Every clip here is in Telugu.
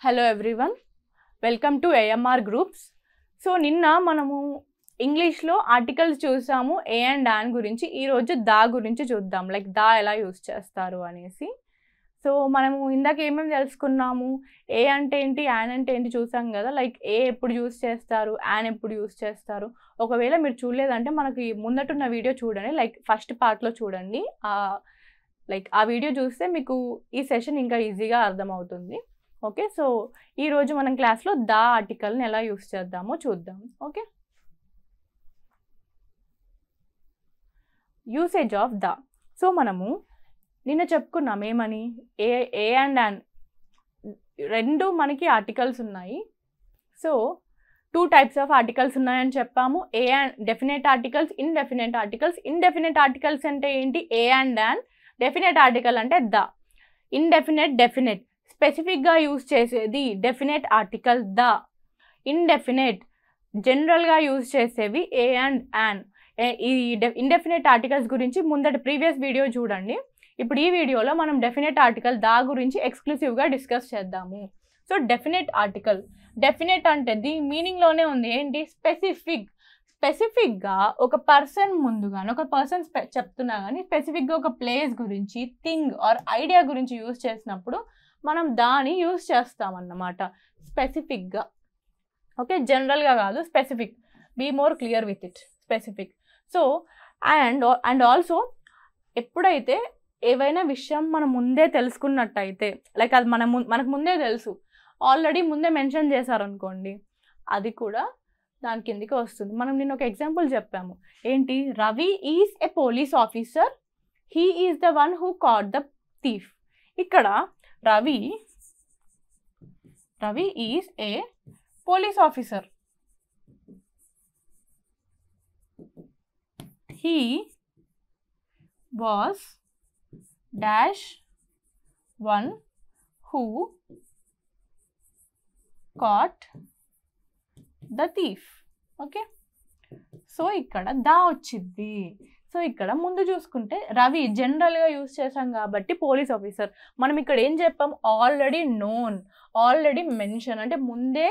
Hello everyone, welcome to AMR Groups. So నిన్న మనము ఇంగ్లీష్ లో ఆర్టికల్స్ చూసాము ఏ అండ్ యాన్ గురించి. ఈ రోజు దా గురించి చూద్దాం, లైక్ దా ఎలా యూస్ చేస్తారు అనేసి. సో మనము ఇందాక ఏమేమి తెలుసుకున్నాము, ఏ అంటే ఏంటి, యాన్ అంటే ఏంటి చూసాం కదా. లైక్ ఏ ఎప్పుడు యూస్ చేస్తారు, యాన్ ఎప్పుడు యూస్ చేస్తారు. ఒకవేళ మీరు చూడలేదంటే మనకి ముందటున్న వీడియో చూడండి, లైక్ ఫస్ట్ పార్ట్లో చూడండి. లైక్ ఆ వీడియో చూస్తే మీకు ఈ సెషన్ ఇంకా ఈజీగా అర్థమవుతుంది. ఓకే, సో ఈరోజు మనం క్లాస్లో దా ఆర్టికల్ని ఎలా యూస్ చేద్దామో చూద్దాం. Okay, usage of the. So మనము నిన్న చెప్పుకున్నాం ఏమని, ఏ అండ్ యాన్ రెండు మనకి ఆర్టికల్స్ ఉన్నాయి. సో 2 types ఆఫ్ ఆర్టికల్స్ ఉన్నాయని చెప్పాము. ఏ and definite articles, indefinite articles. Indefinite articles అంటే ఏంటి, ఏ అండ్ యాన్. డెఫినెట్ ఆర్టికల్ అంటే ద. Indefinite, definite. స్పెసిఫిక్గా యూజ్ చేసేది డెఫినెట్ ఆర్టికల్ ద. ఇండెఫినెట్ జనరల్గా యూజ్ చేసేవి ఏ అండ్ యాన్. ఈ ఇండెఫినెట్ ఆర్టికల్స్ గురించి ముందటి ప్రీవియస్ వీడియో చూడండి. ఇప్పుడు ఈ వీడియోలో మనం డెఫినెట్ ఆర్టికల్ దా గురించి ఎక్స్క్లూసివ్గా డిస్కస్ చేద్దాము. సో డెఫినెట్ ఆర్టికల్, డెఫినెట్ అంటే దీని మీనింగ్లోనే ఉంది ఏంటి, స్పెసిఫిక్. స్పెసిఫిక్గా ఒక పర్సన్ ముందు కానీ, ఒక పర్సన్ చెప్తున్నా కానీ స్పెసిఫిక్గా ఒక ప్లేస్ గురించి, థింగ్ ఆర్ ఐడియా గురించి యూజ్ చేసినప్పుడు మనం దాన్ని యూజ్ చేస్తామన్నమాట స్పెసిఫిక్గా. ఓకే, జనరల్గా కాదు, specific. Be more clear with it, specific. So and also ఎప్పుడైతే ఏవైనా విషయం మనం ముందే తెలుసుకున్నట్టయితే, లైక్ అది మనకు ముందే తెలుసు, ఆల్రెడీ ముందే మెన్షన్ చేశారనుకోండి, అది కూడా దాని కిందికి వస్తుంది. మనం నిన్న ఒక ఎగ్జాంపుల్ చెప్పాము ఏంటి, Ravi is a police officer, he is the one who caught the thief. ఇక్కడ Ravi is a police officer, he was dash one who caught the thief. Okay, so ఇక్కడ దా వచ్చింది. సో ఇక్కడ ముందు చూసుకుంటే రవి జనరల్గా యూజ్ చేసాం కాబట్టి పోలీస్ ఆఫీసర్. మనం ఇక్కడ ఏం చెప్పాం, ఆల్రెడీ నోన్, ఆల్రెడీ మెన్షన్ అంటే ముందే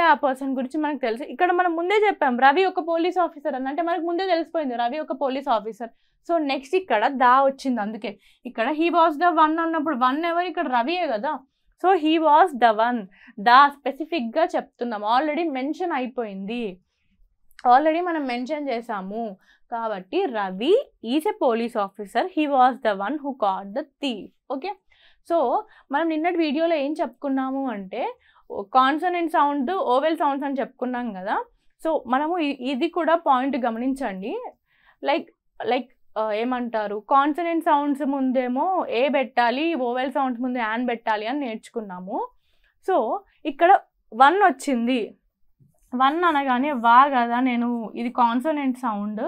ఆ పర్సన్ గురించి మనకు తెలుసు. ఇక్కడ మనం ముందే చెప్పాం రవి ఒక పోలీస్ ఆఫీసర్ అని, అంటే మనకు ముందే తెలిసిపోయింది రవి ఒక పోలీస్ ఆఫీసర్. సో నెక్స్ట్ ఇక్కడ దా వచ్చింది. అందుకే ఇక్కడ హీ వాజ్ ద వన్ అన్నప్పుడు వన్ ఎవరు, ఇక్కడ రవియే కదా. So he was the one, the స్పెసిఫిక్గా చెప్తున్నాం, ఆల్రెడీ మెన్షన్ అయిపోయింది, ఆల్రెడీ మనం మెన్షన్ చేసాము కాబట్టి Ravi is a police officer, he was the one who caught the thief. Okay, so మనం నిన్నటి వీడియోలో ఏం చెప్పుకున్నాము అంటే కాన్సనెంట్ సౌండ్, ఓవెల్ సౌండ్స్ అని చెప్పుకున్నాం కదా. సో మనము ఇది కూడా పాయింట్ గమనించండి. లైక్ ఏమంటారు, కాన్సనెంట్ సౌండ్స్ ముందేమో ఏ పెట్టాలి, ఓవెల్ సౌండ్స్ ముందు యాన్ పెట్టాలి అని నేర్చుకున్నాము. సో ఇక్కడ 1 వచ్చింది, 1 అనగానే వా కదా, నేను ఇది కాన్సనెంట్ సౌండ్,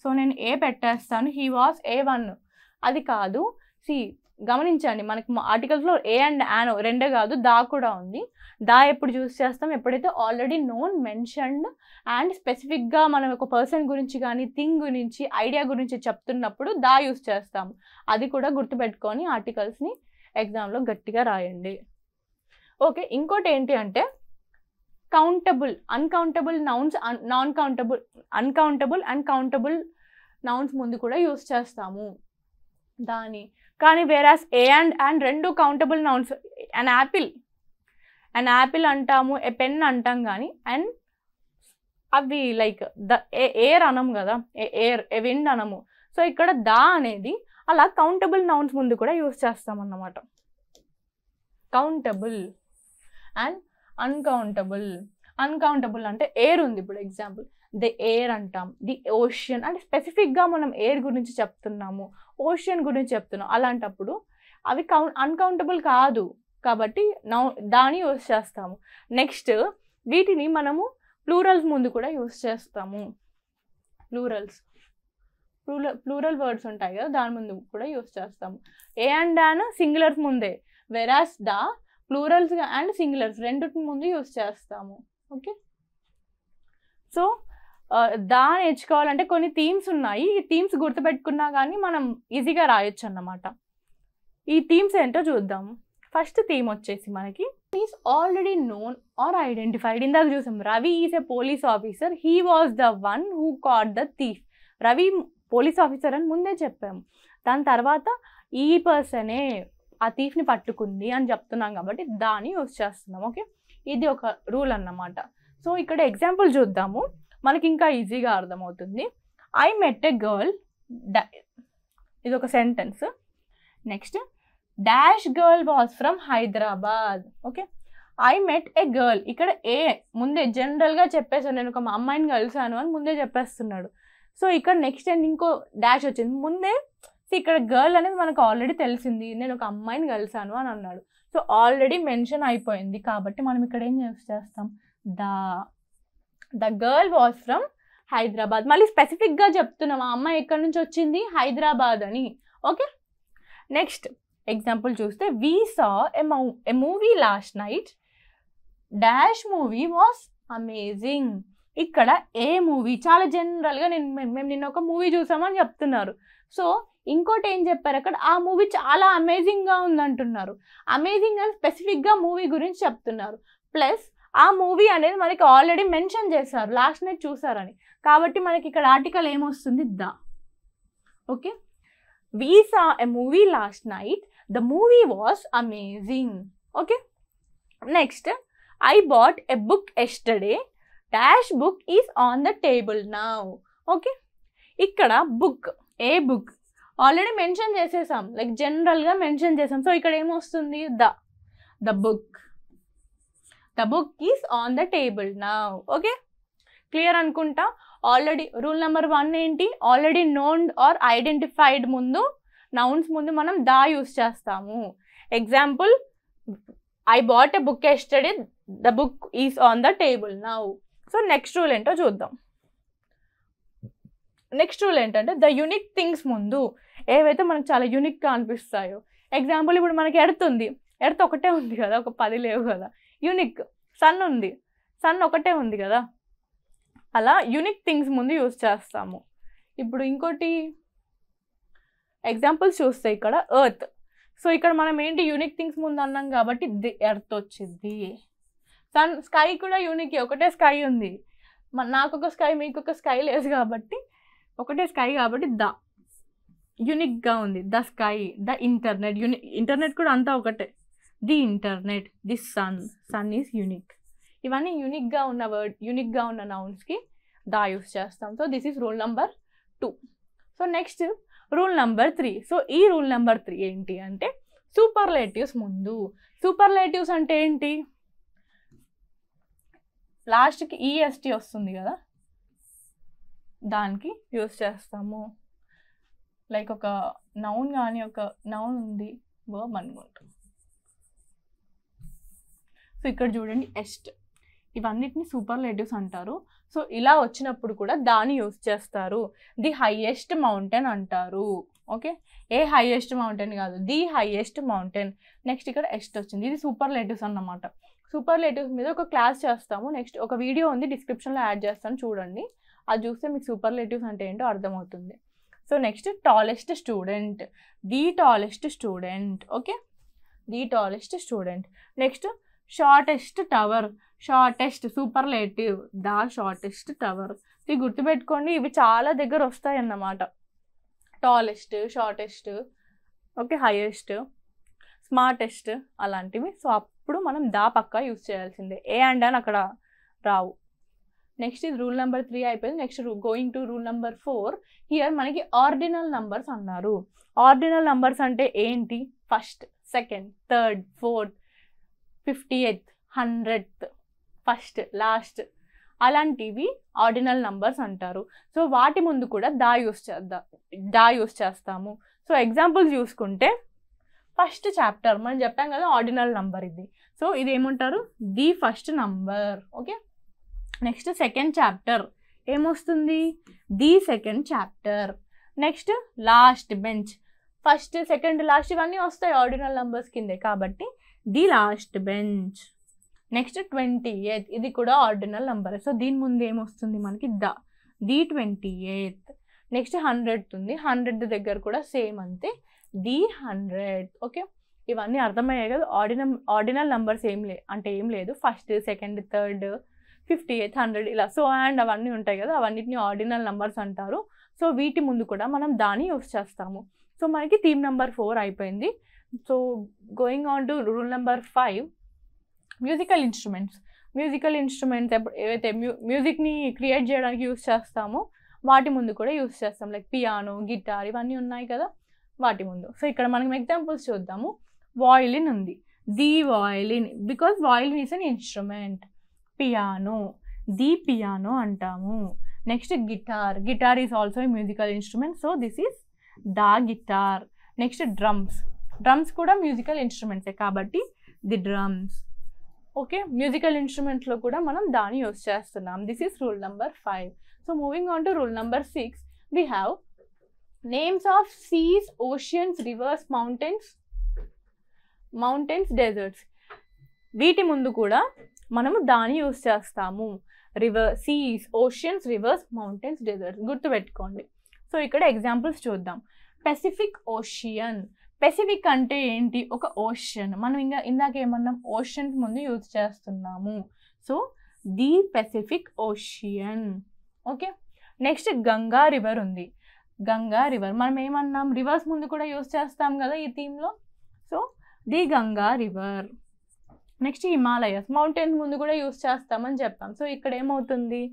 సో నేను ఏ పెట్టేస్తాను, హీ వాస్ A1. అది కాదు. గమనించండి, మనకి ఆర్టికల్స్లో ఏ అండ్ యాన్ రెండే కాదు, దా కూడా ఉంది. దా ఎప్పుడు యూస్ చేస్తాం, ఎప్పుడైతే ఆల్రెడీ నోన్, మెన్షన్డ్ అండ్ స్పెసిఫిక్గా మనం ఒక పర్సన్ గురించి కానీ, థింగ్ గురించి, ఐడియా గురించి చెప్తున్నప్పుడు దా యూస్ చేస్తాము. అది కూడా గుర్తుపెట్టుకొని ఆర్టికల్స్ని ఎగ్జామ్లో గట్టిగా రాయండి. ఓకే, ఇంకోటి ఏంటి అంటే countable, uncountable nouns, uncountable and countable nouns ముందు కూడా యూస్ చేస్తాము దాని. కానీ వేరాస్ ఏ అండ్ యాన్ రెండు కౌంటబుల్ నౌన్స్. అన్ యాపిల్ అంటాము, ఏ పెన్ అంటాం కానీ, అండ్ అవి లైక్ ఎయిర్ అనం కదా, ఏ విండ్ అనము. సో ఇక్కడ దా అనేది అలా కౌంటబుల్ నౌన్స్ ముందు కూడా యూస్ చేస్తామన్నమాట. కౌంటబుల్ అండ్ అన్కౌంటబుల్ అంటే ఎయిర్ ఉంది, ఇప్పుడు ఎగ్జాంపుల్ ది ఎయిర్ అంటాం, ది ఓషన్ అంటే స్పెసిఫిక్గా మనం ఎయిర్ గురించి చెప్తున్నాము, ఓషన్ గురించి చెప్తున్నాం. అలాంటప్పుడు అవి అన్కౌంటబుల్ కాదు కాబట్టి దాన్ని యూస్ చేస్తాము. నెక్స్ట్ వీటిని మనము ప్లూరల్స్ ముందు కూడా యూస్ చేస్తాము. ప్లూరల్ వర్డ్స్ ఉంటాయి కదా, దాని ముందు కూడా యూస్ చేస్తాము. ఏ అండ్ యాన్ సింగులర్స్ ముందే, వెరాస్ దా ప్లూరల్స్ అండ్ సింగులర్స్ రెండింటి ముందు యూస్ చేస్తాము. ఓకే, సో దా నేర్చుకోవాలంటే కొన్ని థీమ్స్ ఉన్నాయి. ఈ థీమ్స్ గుర్తుపెట్టుకున్నా కానీ మనం ఈజీగా రాయొచ్చు అన్నమాట. ఈ థీమ్స్ ఏంటో చూద్దాం. ఫస్ట్ థీమ్ వచ్చేసి మనకి is already known are identified. ఇందాక చూసాం Ravi is a police officer, he was the one who caught the thief. Ravi police officer అని ముందే చెప్పాము, దాని తర్వాత ఈ పర్సనే ఆ థీఫ్ని పట్టుకుంది అని చెప్తున్నాం కాబట్టి దాన్ని యూజ్ చేస్తున్నాం. ఓకే, ఇది ఒక రూల్ అన్నమాట. సో ఇక్కడ ఎగ్జాంపుల్ చూద్దాము, మనకి ఇంకా ఈజీగా అర్థమవుతుంది. ఐ మెట్ ఎ గర్ల్, ఇది ఒక sentence. Next dash girl was from Hyderabad. Okay, I met a girl, ఇక్కడ ఏ ముందే జనరల్గా చెప్పేసాను, నేను ఒక అమ్మాయిని కలిసాను అని ముందే చెప్పేస్తున్నాడు. సో ఇక్కడ నెక్స్ట్ అండ్ ఇంకో డాష్ వచ్చింది ముందే. ఇక్కడ గర్ల్ అనేది మనకు ఆల్రెడీ తెలిసింది, నేను ఒక అమ్మాయిని కలిసాను అని అన్నాడు. సో ఆల్రెడీ మెన్షన్ అయిపోయింది కాబట్టి మనం ఇక్కడ ఏం యూస్ చేస్తాం, the girl was from Hyderabad. మళ్ళీ స్పెసిఫిక్గా చెప్తున్నాం ఆ అమ్మాయి ఎక్కడి నుంచి వచ్చింది, హైదరాబాద్ అని. ఓకే, నెక్స్ట్ ఎగ్జాంపుల్ చూస్తే we saw a movie last night, dash movie was amazing. ఇక్కడ ఏ మూవీ చాలా జనరల్గా మేము నిన్న ఒక మూవీ చూసామని చెప్తున్నారు. సో ఇంకోటి ఏం చెప్పారు అక్కడ, ఆ మూవీ చాలా అమేజింగ్గా ఉందంటున్నారు. అమేజింగ్ అని స్పెసిఫిక్గా మూవీ గురించి చెప్తున్నారు. ప్లస్ ఆ మూవీ అనేది మనకి ఆల్రెడీ మెన్షన్ చేశారు, లాస్ట్ నైట్ చూసారని. కాబట్టి మనకి ఇక్కడ ఆర్టికల్ ఏమొస్తుంది, the. Okay, we saw a movie last night, the movie was amazing. Okay, next I bought a book yesterday, dash book is on the table now. Okay, ఇక్కడ book, a book already mention చేసేసాం, లైక్ జనరల్గా మెన్షన్ చేసాం. సో ఇక్కడ ఏమొస్తుంది, the book is on the table now. Okay, clear అనుకుంటా. ఆల్రెడీ రూల్ నెంబర్ 1 ఏంటి, ఆల్రెడీ నోన్ ఆర్ ఐడెంటిఫైడ్ ముందు, నౌన్స్ ముందు మనం దా యూస్ చేస్తాము. Example I bought a book yesterday, the book is on the table now. So next rule ఏంటో చూద్దాం. నెక్స్ట్ రూల్ ఏంటంటే ద యూనిక్ థింగ్స్ ముందు ఏవైతే మనకు చాలా యూనిక్గా అనిపిస్తాయో. ఎగ్జాంపుల్ ఇప్పుడు మనకి ఎర్త్ ఒకటే ఉంది కదా, ఒక 10 లేవు కదా. యూనిక్ సన్ ఉంది, సన్ ఒకటే ఉంది కదా. అలా యూనిక్ థింగ్స్ ముందు యూజ్ చేస్తాము. ఇప్పుడు ఇంకోటి ఎగ్జాంపుల్స్ చూస్తే ఇక్కడ ఎర్త్. సో ఇక్కడ మనం ఏంటి యూనిక్ థింగ్స్ ముందు అన్నాం కాబట్టి ది ఎర్త్ వచ్చింది. సన్, స్కై కూడా యూనిక్, ఒకటే స్కై ఉంది. నాకు ఒక స్కై మీకు ఒక స్కై లేదు కాబట్టి ఒకటే స్కై కాబట్టి ద యూనిక్గా ఉంది. The sky, the internet, internet కూడా అంతా ఒకటే. The internet, the sun is unique. ఇవన్నీ యూనిక్గా ఉన్న వర్డ్, యూనిక్గా ఉన్న నౌన్స్కి దా యూస్ చేస్తాం. So this is rule number 2. So next rule number 3. సో ఈ రూల్ నెంబర్ 3 ఏంటి అంటే సూపర్లేటివ్స్ ముందు. సూపర్లేటివ్స్ అంటే ఏంటి, లాస్ట్కి ఈఎస్టీ వస్తుంది కదా, దానికి యూస్ చేస్తాము. లైక్ ఒక నౌన్ కానీ, ఒక నౌన్ ఉంది, వర్బ్ అనుకుంటాం. సో ఇక్కడ చూడండి ఎస్ట్, ఇవన్నిటిని సూపర్లేటివ్స్ అంటారు. సో ఇలా వచ్చినప్పుడు కూడా దాన్ని యూస్ చేస్తారు. ది హైయెస్ట్ మౌంటైన్ అంటారు. ఓకే, ఏ హైయెస్ట్ మౌంటైన్ కాదు, ది హైయెస్ట్ మౌంటైన్. నెక్స్ట్ ఇక్కడ ఎస్ట్ వచ్చింది, ఇది సూపర్లేటివ్స్ అన్నమాట. సూపర్లేటివ్స్ మీద ఒక క్లాస్ చేస్తాము. నెక్స్ట్ ఒక వీడియో ఉంది, డిస్క్రిప్షన్లో యాడ్ చేస్తాను, చూడండి. అది చూస్తే మీకు సూపర్లేటివ్స్ అంటే ఏంటో అర్థమవుతుంది. So next tallest student, the tallest student. Okay, the tallest student. Next shortest tower, shortest superlative, the shortest tower. ఇది గుర్తుపెట్టుకోండి, ఇవి చాలా దగ్గర వస్తాయి అన్నమాట. Tallest, shortest, okay, highest, smartest అలాంటివి. సో అప్పుడు మనం దా పక్కా యూజ్ చేయాల్సిందే, ఏ అండ్ అని అక్కడ రావు. నెక్స్ట్ ఇది రూల్ నెంబర్ 3 అయిపోయింది. Next going to rule number 4. Here మనకి ఆర్డినల్ నంబర్స్ అన్నారు. ఆర్డినల్ నంబర్స్ అంటే ఏంటి, first, second, third, fourth, 58th, 100th, first, last, అలాంటివి ఆర్డినల్ నంబర్స్ అంటారు. సో వాటి ముందు కూడా దా యూస్ చేస్తాము. సో ఎగ్జాంపుల్స్ చూసుకుంటే ఫస్ట్ చాప్టర్ మనం చెప్పాం కదా, ఆర్డినల్ నంబర్ ఇది. సో ఇది ఏమంటారు, the first number. Okay, next second chapter ఏమొస్తుంది, the second chapter. Next last bench, first, second, last ఇవన్నీ వస్తాయి ఆర్డినల్ నంబర్స్ కిందే కాబట్టి the last bench. Next 28th, ఇది కూడా ఆర్డినల్ నంబర్. సో దీని ముందు ఏమొస్తుంది మనకి, ది 28th. నెక్స్ట్ 100th ఉంది, 100th దగ్గర కూడా సేమ్ అంతే, ది 100th. ఓకే, ఇవన్నీ అర్థమయ్యాయి కదా. ఆర్డినల్ నంబర్స్ ఏం లేదు. ఫస్ట్, సెకండ్, థర్డ్, 58, 100 ఇలా సో అండ్ అవన్నీ ఉంటాయి కదా, అవన్నిటిని ఆర్డినల్ నంబర్స్ అంటారు. సో వీటి ముందు కూడా మనం దాన్ని యూస్ చేస్తాము. సో మనకి థీమ్ నెంబర్ 4 అయిపోయింది. So going on to rule number 5, musical instruments. ఏవైతే మ్యూజిక్ని క్రియేట్ చేయడానికి యూస్ చేస్తామో వాటి ముందు కూడా యూస్ చేస్తాం. లైక్ పియానో, గిటార్ ఇవన్నీ ఉన్నాయి కదా వాటి ముందు. సో ఇక్కడ మనం ఎగ్జాంపుల్స్ చూద్దాము. వాయిలిన్ ఉంది, the violin, because violin is an instrument. Piano, the piano అంటాము. Next guitar is also a musical instrument, so this is the guitar. Next drums కూడా మ్యూజికల్ ఇన్స్ట్రుమెంట్సే కాబట్టి ది డ్రమ్స్. ఓకే, మ్యూజికల్ ఇన్స్ట్రుమెంట్స్లో కూడా మనం దాన్ని యూస్ చేస్తున్నాం. This is rule number 5. So moving on to rule number 6, we have names of seas, oceans, rivers, mountains, deserts. వీటి ముందు కూడా మనము దాన్ని యూస్ చేస్తాము. Seas, oceans, rivers, mountains, deserts గుర్తుపెట్టుకోండి. సో ఇక్కడ ఎగ్జాంపుల్స్ చూద్దాం. Pacific ocean. పెసిఫిక్ అంటే ఏంటి? ఒక ఓషన్. మనం ఇందాక ఏమన్నాం? ఓషన్స్ ముందు యూజ్ చేస్తున్నాము. So the Pacific ocean. Okay, next Ganga river ఉంది. గంగా రివర్ మనం ఏమన్నాం? రివర్స్ ముందు కూడా యూజ్ చేస్తాం కదా ఈ థీమ్లో. So the Ganga river. Next Himalayas, mountains ముందు కూడా యూజ్ చేస్తామని చెప్పాం. సో ఇక్కడ ఏమవుతుంది?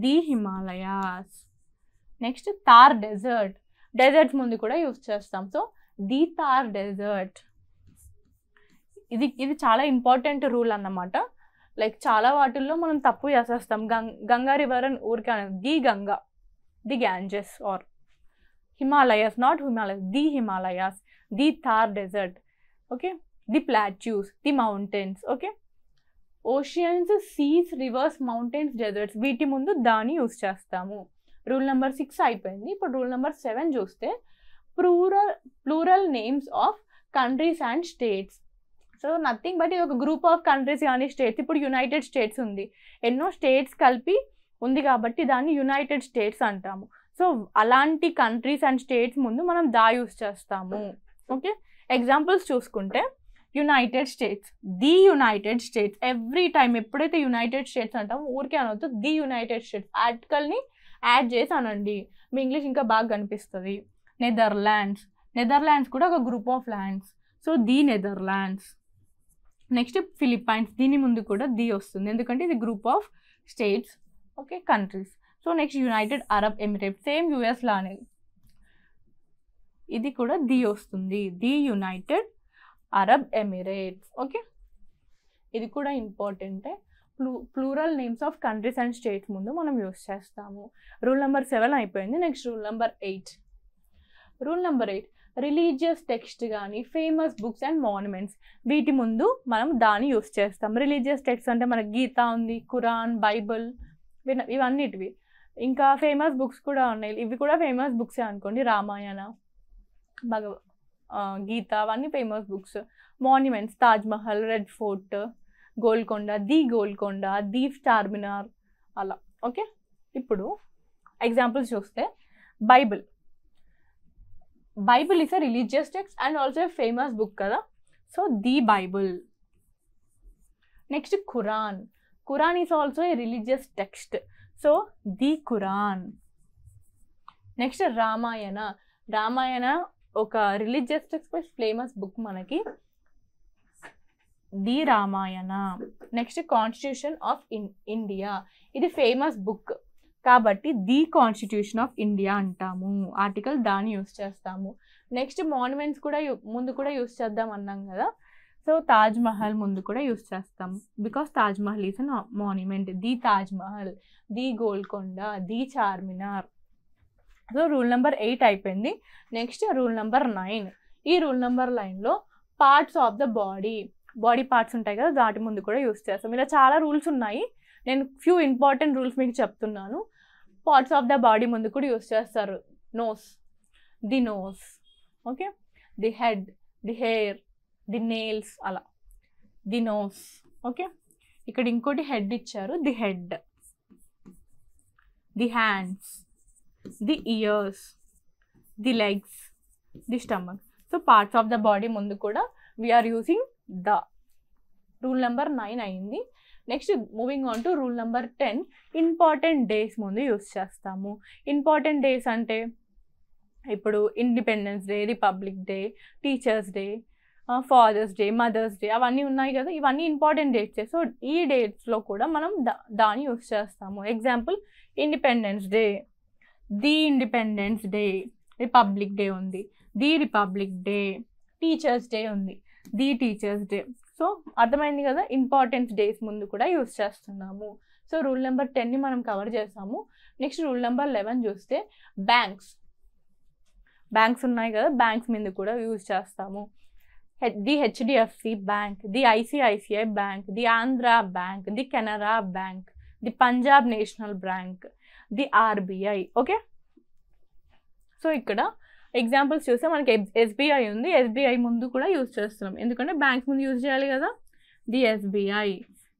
The Himalayas. Next Thar deserts ముందు కూడా యూజ్ చేస్తాం. So the Thar desert. ఇది చాలా ఇంపార్టెంట్ రూల్ అన్నమాట. లైక్ చాలా వాటిల్లో మనం తప్పు చేసేస్తాం. గంగా రివర్ అని ఊరికే అనేది the Ganga, the Ganges or Himalayas, not Himalayas, the Himalayas, the Thar desert. Okay, the plateaus, the mountains. Okay, oceans, seas, rivers, mountains, deserts వీటి ముందు దాన్ని యూస్ చేస్తాము. రూల్ నెంబర్ 6 అయిపోయింది. ఇప్పుడు రూల్ నెంబర్ 7 చూస్తే plural names of countries and states. So nothing but ఇది ఒక గ్రూప్ ఆఫ్ కంట్రీస్ కానీ స్టేట్స్. ఇప్పుడు యునైటెడ్ స్టేట్స్ ఉంది, ఎన్నో స్టేట్స్ కలిపి ఉంది కాబట్టి దాన్ని యునైటెడ్ స్టేట్స్ అంటాము. సో అలాంటి కంట్రీస్ అండ్ స్టేట్స్ ముందు మనం దా యూస్ చేస్తాము. ఓకే, ఎగ్జాంపుల్స్ చూసుకుంటే United States, the United States. Every time ఎప్పుడైతే యునైటెడ్ స్టేట్స్ అంటామో ఊరికే అనొద్దు, ది యునైటెడ్ స్టేట్స్. ఆర్టికల్ని యాడ్ చేసి అనండి, మీ ఇంగ్లీష్ ఇంకా బాగా కనిపిస్తుంది. నెదర్లాండ్స్ కూడా ఒక group of lands. So the Netherlands. Next Philippines, దీని ముందు కూడా ది వస్తుంది ఎందుకంటే ఇది group of states. Okay, countries. So next United Arab Emirates, same US లానే ఇది కూడా ది వస్తుంది, the United Arab Emirates. Okay, ఇది కూడా ఇంపార్టెంటే. Plural names of countries and states ముందు మనం యూస్ చేస్తాము. రూల్ నెంబర్ 7 అయిపోయింది. Next rule number 8. Religious text కానీ ఫేమస్ బుక్స్ అండ్ మాన్యుమెంట్స్ వీటి ముందు మనం దాన్ని యూస్ చేస్తాం. రిలీజియస్ టెక్స్ట్ అంటే మనకి గీత ఉంది, ఖురాన్, బైబుల్ ఇవన్నిటివి. ఇంకా ఫేమస్ బుక్స్ కూడా ఉన్నాయి, ఇవి కూడా ఫేమస్ బుక్సే అనుకోండి. రామాయణ, గీత అవన్నీ famous books. Monuments, Taj Mahal, red fort, Golconda, the Charminar అలా. ఓకే, ఇప్పుడు ఎగ్జాంపుల్స్ చూస్తే Bible is a religious text and also a famous book కదా. So the Bible. Next Quran is also a religious text. So the Quran. Next Ramayana ఒక religious text by famous book మనకి, the Ramayana. Next constitution of India, ఇది ఫేమస్ బుక్ కాబట్టి ది కాన్స్టిట్యూషన్ ఆఫ్ ఇండియా అంటాము. ఆర్టికల్ దాన్ని యూస్ చేస్తాము. నెక్స్ట్ మాన్యుమెంట్స్ కూడా ముందు కూడా యూస్ చేద్దాం అన్నాం కదా. సో తాజ్మహల్ ముందు కూడా యూస్ చేస్తాం because Taj Mahal is a monument. The Taj Mahal, the Golconda, the Charminar. So rule number 8 అయిపోయింది. Next rule number 9. ఈ రూల్ నెంబర్ 9లో parts of the body parts ఉంటాయి కదా, వాటి ముందు కూడా యూస్ చేస్తాం. ఇలా చాలా రూల్స్ ఉన్నాయి, నేను ఫ్యూ ఇంపార్టెంట్ రూల్స్ మీకు చెప్తున్నాను. పార్ట్స్ ఆఫ్ ద బాడీ ముందు కూడా యూస్ చేస్తారు. The nose, okay, the head, the hair, the nails అలా. The nose. ఓకే, ఇక్కడ ఇంకోటి హెడ్ ఇచ్చారు, the head. The hands, the ears, the legs, the stomach. So parts of the body ముందు కూడా we are using the. Rule number 9 అయింది. Next moving on to rule number 10, important days ముందు యూస్ చేస్తాము. ఇంపార్టెంట్ డేస్ అంటే ఇప్పుడు independence day, republic day, teachers day, fathers day, mothers day అవన్నీ ఉన్నాయి కదా, ఇవన్నీ ఇంపార్టెంట్ డేట్సే. సో ఈ డేట్స్లో కూడా మనం దాన్ని యూస్ చేస్తాము. Example independence day, the independence day, republic day ఉంది, the republic day, teachers day ఉంది, ది టీచర్స్ డే. సో అర్థమైంది కదా, ఇంపార్టెన్స్ డేస్ ముందు కూడా యూస్ చేస్తున్నాము. సో రూల్ నెంబర్ 10ని మనం కవర్ చేసాము. నెక్స్ట్ రూల్ నెంబర్ 11 చూస్తే బ్యాంక్స్ ఉన్నాయి కదా, బ్యాంక్స్ మీద కూడా యూజ్ చేస్తాము. The HDFC bank, the ICICI bank, the Andhra bank, the Canara bank, the Punjab national bank, the RBI. Okay, so ఇక్కడ ఎగ్జాంపుల్స్ చూస్తే మనకి ఎస్బీఐ ఉంది, ఎస్బీఐ ముందు కూడా యూజ్ చేస్తున్నాం ఎందుకంటే బ్యాంక్స్ ముందు యూజ్ చేయాలి కదా. The SBI,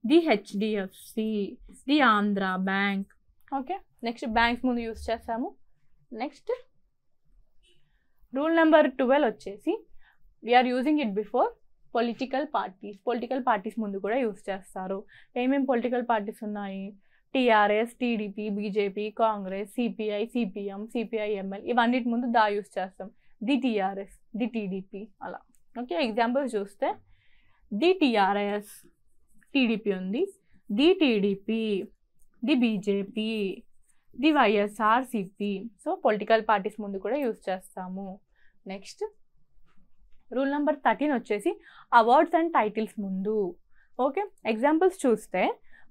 the HDFC, the Andhra bank. Okay, next banks ముందు యూజ్ చేస్తాము. నెక్స్ట్ రూల్ నెంబర్ 12 వచ్చేసి we're using it before political parties ముందు కూడా యూజ్ చేస్తారు. ఏమేమి పొలిటికల్ పార్టీస్ ఉన్నాయి? TRS, TDP, BJP, Congress, CPI, CPM, CPIML ఇవన్నిటి ముందు దా యూజ్ చేస్తాం. ది టీఆర్ఎస్, ది టీడీపీ అలా. ఓకే, ఎగ్జాంపుల్స్ చూస్తే ది టీఆర్ఎస్, టీడీపీ ఉంది, the TDP, the BJP, the YSRCP. So political parties ముందు కూడా యూజ్ చేస్తాము. నెక్స్ట్ రూల్ నెంబర్ 13 వచ్చేసి అవార్డ్స్ అండ్ టైటిల్స్ ముందు. ఓకే, ఎగ్జాంపుల్స్ చూస్తే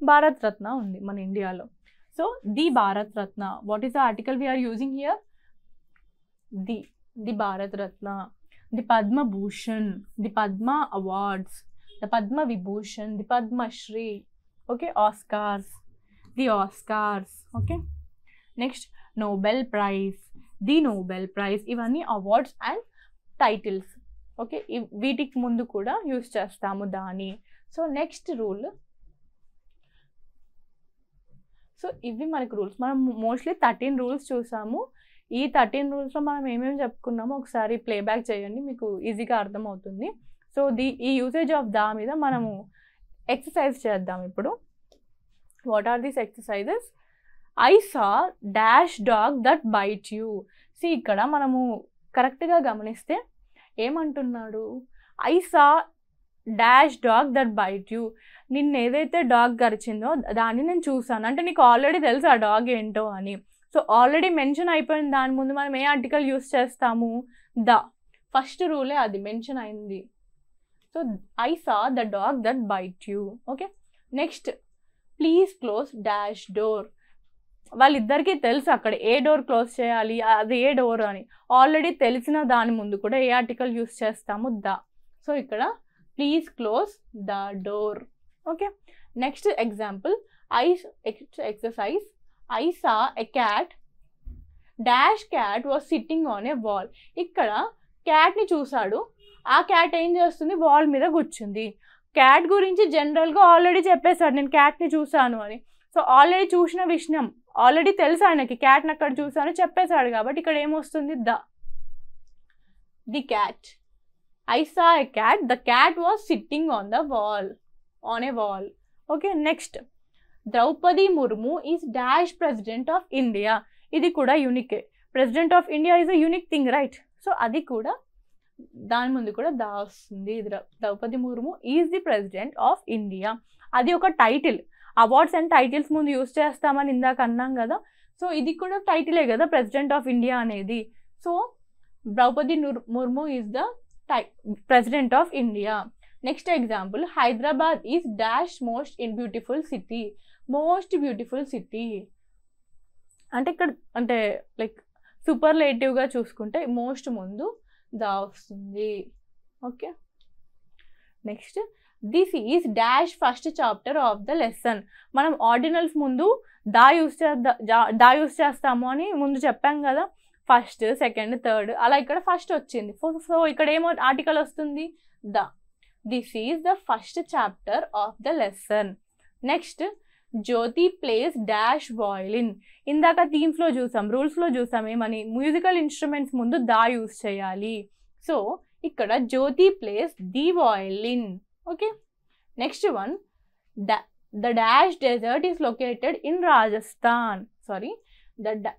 భారత్ రత్న ఉంది మన ఇండియాలో. So the Bharat Ratna, what is the article we're using here? The Bharat Ratna, the Padma Bhushan, the Padma awards, the Padma Vibhushan, the Padma Shri. Okay, Oscars, the Oscars. Okay, next Nobel prize, the Nobel prize. ఇవన్నీ అవార్డ్స్ అండ్ టైటిల్స్. ఓకే, వీటికి ముందు కూడా యూజ్ చేస్తాము దాని. సో నెక్స్ట్ రూల్, సో ఇవి మనకు రూల్స్. మనం మోస్ట్లీ 13 రూల్స్ చూసాము. ఈ 13 రూల్స్లో మనం ఏమేమి చెప్పుకున్నామో ఒకసారి ప్లేబ్యాక్ చేయండి, మీకు ఈజీగా అర్థమవుతుంది. సో ఈ యూసేజ్ ఆఫ్ దా మీద మనము ఎక్సర్సైజ్ చేద్దాం ఇప్పుడు. What are these exercises? I saw dash dog that bite you. See ఇక్కడ మనము కరెక్ట్గా గమనిస్తే ఏమంటున్నాడు? I saw dash dog that bite you. నిన్ను ఏదైతే డాగ్ గరిచిందో దాన్ని నేను చూసాను అంటే నీకు ఆల్రెడీ తెలుసు ఆ డాగ్ ఏంటో అని. సో ఆల్రెడీ మెన్షన్ అయిపోయిన దాని ముందు మనం ఏ ఆర్టికల్ యూస్ చేస్తాము? ద. ఫస్ట్ రూలే అది మెన్షన్ అయింది. So I saw the dog that bite you. Okay, next please close dash door. వాళ్ళిద్దరికీ తెలుసు అక్కడ ఏ డోర్ క్లోజ్ చేయాలి, అది ఏ డోర్ అని. ఆల్రెడీ తెలిసిన దాని ముందు కూడా ఏ ఆర్టికల్ యూస్ చేస్తాము? ద. సో ఇక్కడ please close the door. Okay, next example exercise. I saw a cat dash cat was sitting on a wall. ఇక్కడ క్యాట్ని చూశాడు, ఆ క్యాట్ ఏం చేస్తుంది? వాల్ మీద కూర్చుంది. క్యాట్ గురించి జనరల్గా ఆల్రెడీ చెప్పేశాడు నేను క్యాట్ని చూశాను అని. సో ఆల్రెడీ చూసిన విషయం ఆల్రెడీ తెలుసు ఆయనకి, క్యాట్ని అక్కడ చూసాను చెప్పేశాడు కాబట్టి ఇక్కడ ఏమొస్తుంది? The cat. I saw a cat, the cat was sitting on the wall, on a wall. Okay, next Draupadi Murmu is dash president of India. ఇది కూడా యూనికే. President of India is a unique thing, right? So అది కూడా దాని ముందు కూడా దా వస్తుంది. Draupadi Murmu is the president of India. అది ఒక టైటిల్. అవార్డ్స్ అండ్ టైటిల్స్ ముందు యూజ్ చేస్తామని ఇందాక అన్నాం కదా. సో ఇది కూడా టైటిలే కదా, ప్రెసిడెంట్ ఆఫ్ ఇండియా అనేది. So Draupadi Murmu is the president of India. Next example, Hyderabad is dash most beautiful city. Most beautiful city అంటే ఇక్కడ అంటే లైక్ సూపర్లేటివ్గా చూసుకుంటే మోస్ట్ ముందు దా వస్తుంది. Okay, next this is dash first chapter of the lesson. మనం ఆర్డినల్స్ ముందు దా యూస్ చేస్తాము అని ముందు చెప్పాం కదా, ఫస్ట్, సెకండ్, థర్డ్, అలా ఇక్కడ ఫస్ట్ వచ్చింది. సో ఇక్కడ ఏమో ఆర్టికల్ వస్తుంది? The. This is the first chapter of the lesson. Next Jyoti plays dash violin. ఇందాక థీమ్స్లో చూసాం, రూల్స్లో చూసాం ఏమని, మ్యూజికల్ ఇన్స్ట్రుమెంట్స్ ముందు దా యూస్ చేయాలి. సో ఇక్కడ Jyoti places the violin. Okay, next one, the dash desert is located in Rajasthan. Sorry, the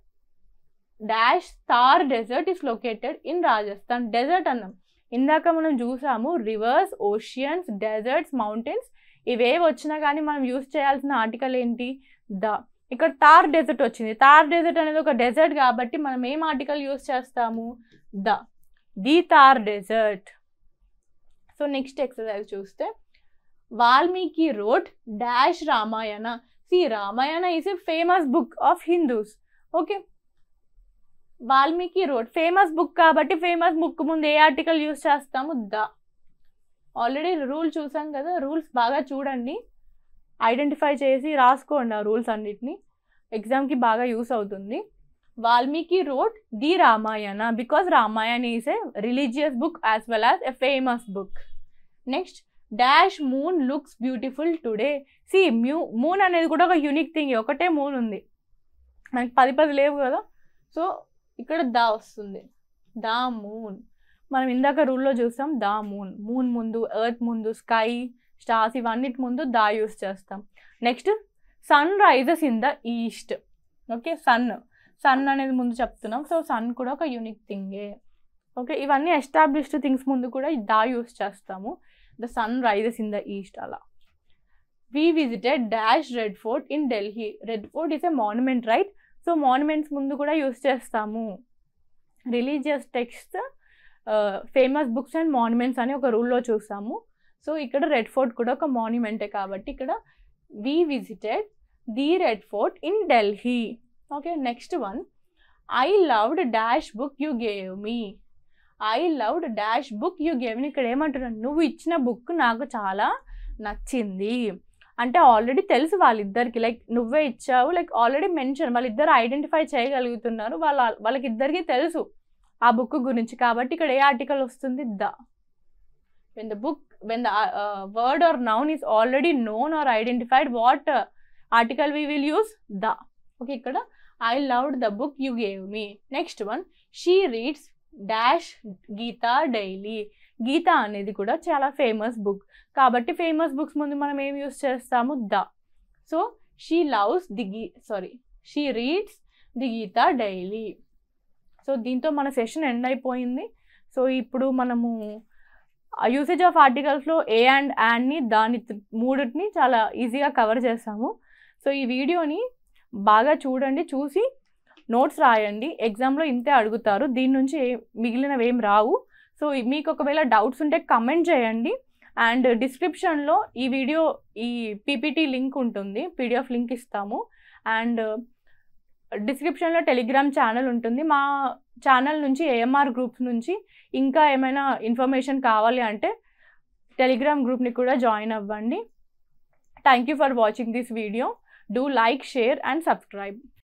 dash Thar desert is located in Rajasthan. Desert అన్నాం, ఇందాక మనం చూసాము రివర్స్, ఓషియన్స్, డెజర్ట్స్, మౌంటైన్స్ ఇవేవి వచ్చినా కానీ మనం యూజ్ చేయాల్సిన ఆర్టికల్ ఏంటి? ద. ఇక్కడ థార్ డెజర్ట్ వచ్చింది. థార్ డెజర్ట్ అనేది ఒక డెజర్ట్ కాబట్టి మనం ఏం ఆర్టికల్ యూజ్ చేస్తాము? The Thar desert. So next exercise చూస్తే వాల్మీకి రోట్ డాష్ రామాయణ. సి Ramayana is a famous book of Hindus. Okay, Valmiki wrote famous book కాబట్టి ఫేమస్ బుక్ ముందు ఏ ఆర్టికల్ యూజ్ చేస్తాము? ద. ఆల్రెడీ రూల్ చూసాం కదా, రూల్స్ బాగా చూడండి, ఐడెంటిఫై చేసి రాసుకోండి ఆ రూల్స్ అన్నిటిని, ఎగ్జామ్కి బాగా యూస్ అవుతుంది. Valmiki wrote the Ramayana because Ramayana is a religious book as well as a famous book. Next dash moon looks beautiful today. See moon అనేది కూడా ఒక యూనిక్ థింగ్, ఒకటే మూన్ ఉంది, మనకి 10 లేవు కదా. సో ఇక్కడ దా వస్తుంది, దా మూన్. మనం ఇందాక రూల్లో చూస్తాం దా మూన్. మూన్ ముందు, ఎర్త్ ముందు, స్కై, స్టార్స్ ఇవన్నిటి ముందు దా యూస్ చేస్తాం. Next sun rises in the east. Okay, sun అనేది ముందు చెప్తున్నాం. సో సన్ కూడా ఒక యూనిక్ థింగే. ఓకే, ఇవన్నీ ఎస్టాబ్లిష్డ్ థింగ్స్ ముందు కూడా దా యూస్ చేస్తాము. The sun rises in the east అలా. We visited dash red fort in Delhi. Red fort is a monument, right? So monuments ముందు కూడా యూస్ చేస్తాము. Religious text, famous books and monuments అని ఒక రూల్లో చూసాము. సో ఇక్కడ రెడ్ ఫోర్ట్ కూడా ఒక మాన్యుమెంటే కాబట్టి ఇక్కడ we visited the red fort in Delhi. Okay, next one, I loved dash book you gave me. I loved dash book you gave me. ఇక్కడ ఏమంటున్నాను? నువ్వు ఇచ్చిన బుక్ నాకు చాలా నచ్చింది అంటే ఆల్రెడీ తెలుసు వాళ్ళిద్దరికి, లైక్ నువ్వే ఇచ్చావు, లైక్ ఆల్రెడీ మెన్షన్, వాళ్ళిద్దరు ఐడెంటిఫై చేయగలుగుతున్నారు, వాళ్ళకిద్దరికి తెలుసు ఆ బుక్ గురించి కాబట్టి ఇక్కడ ఏ ఆర్టికల్ వస్తుంది? The. when the word or noun is already known or identified, what article we will use? The. Okay, ikkada I loved the book you gave me. Next one, she reads dash Geeta daily. Geeta అనేది కూడా చాలా ఫేమస్ బుక్ కాబట్టి ఫేమస్ బుక్స్ ముందు మనం ఏం యూస్ చేస్తాము? The. So she reads the Geeta daily. So దీంతో మన సెషన్ ఎండ్ అయిపోయింది. సో ఇప్పుడు మనము యూసేజ్ ఆఫ్ ఆర్టికల్స్లో ఏ అండ్ యాన్ని దాని మూడుని చాలా ఈజీగా కవర్ చేస్తాము. సో ఈ వీడియోని బాగా చూడండి, చూసి నోట్స్ రాయండి. ఎగ్జామ్లో ఇంతే అడుగుతారు, దీని నుంచి మిగిలినవి ఏం రావు. సో మీకు ఒకవేళ డౌట్స్ ఉంటే కమెంట్ చేయండి. అండ్ డిస్క్రిప్షన్లో ఈ పీపీటీ లింక్ ఉంటుంది, పీడిఎఫ్ లింక్ ఇస్తాము. అండ్ డిస్క్రిప్షన్లో టెలిగ్రామ్ ఛానల్ ఉంటుంది. మా ఛానల్ నుంచి ఏఎంఆర్ గ్రూప్స్ నుంచి ఇంకా ఏమైనా ఇన్ఫర్మేషన్ కావాలి అంటే టెలిగ్రామ్ గ్రూప్ని కూడా జాయిన్ అవ్వండి. Thank you for watching this video. Do like, share and subscribe.